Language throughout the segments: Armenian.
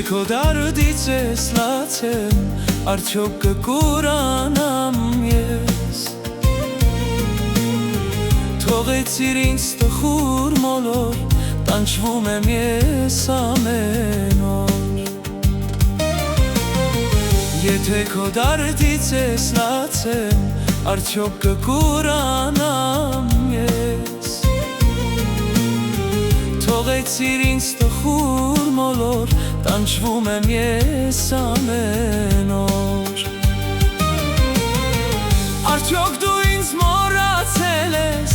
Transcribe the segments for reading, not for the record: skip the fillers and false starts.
քո դարդից ես լացեմ, արդյոք կկուրանամ ես։ Թողեցիր ինձ տխուր մոլոր, տանջվում եմ ես ամեն օր։ Եթե քո դարդից ես լացեմ, արդյոք կկուրանամ ես։ Թողեցիր ինձ տխուր մոլոր, տանջվում եմ ես ամեն օր։ Արդյոք դու ինձ մոռացել ես,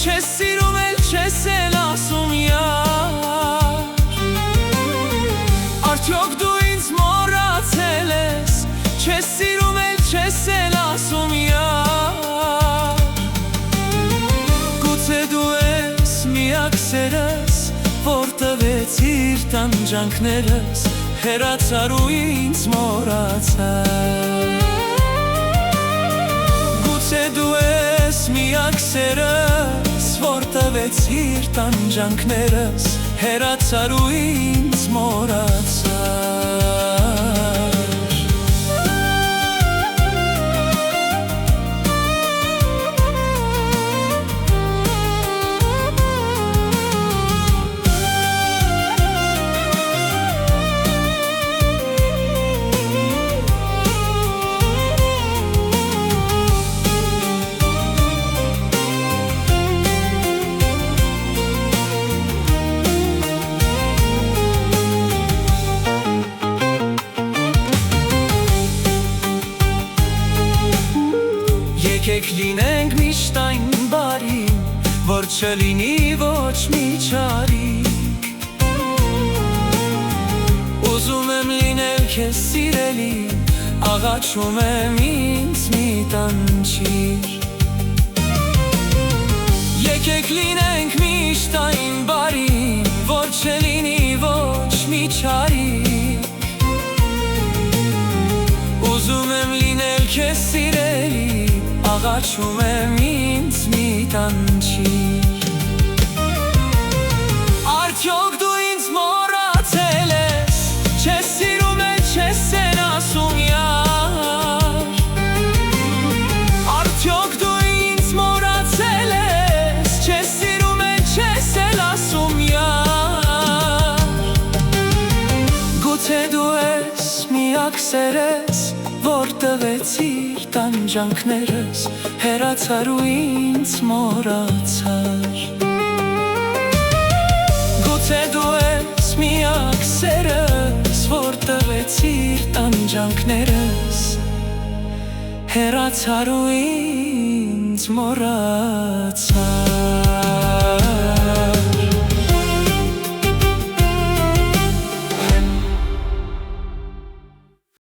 չես սիրում էլ չես էլ ասում յար։ Արդյոք դու ինձ մոռացել ես, չես սիրում էլ չես էլ ասում յար։ Գուցե դու ես միակ սերս, որ տվեցիր տանջանքներս, հեռացար ու ինձ մոռացար։ Գուցե դու ես միակ սերս, որ տվեցիր տանջանքներս, հեռացար ու ինձ մոռացար։ Եկեք լինենք միշտ այն բարին, որ չլինի ոչ մի չարիք։ Ուզում եմ լինել քեզ սիրելի, աղաչում եմ ինձ մի տանջիր։ Եկեք լինենք միշտ այն բարին, որ չլինի ոչ մի չարիք։ Ուզում եմ լինել քեզ սիրելի, աղաչում եմ ինձ մի տանջիր։ Արդյոք դու ինձ մոռացել ես, չես սիրում էլ չես էլ ասում յար։ Արդյոք դու ինձ մոռացել ես, չես սիրում էլ չես էլ ասում յար։ Գուցե դու ես միակ սերս, որ տվեցիր տանջանքներս, հեռացար ու ինձ մոռացար։ Գուցե դու ես միակ սերս, որ տվեցիր տանջանքներս, հեռացար ու ինձ մոռացար։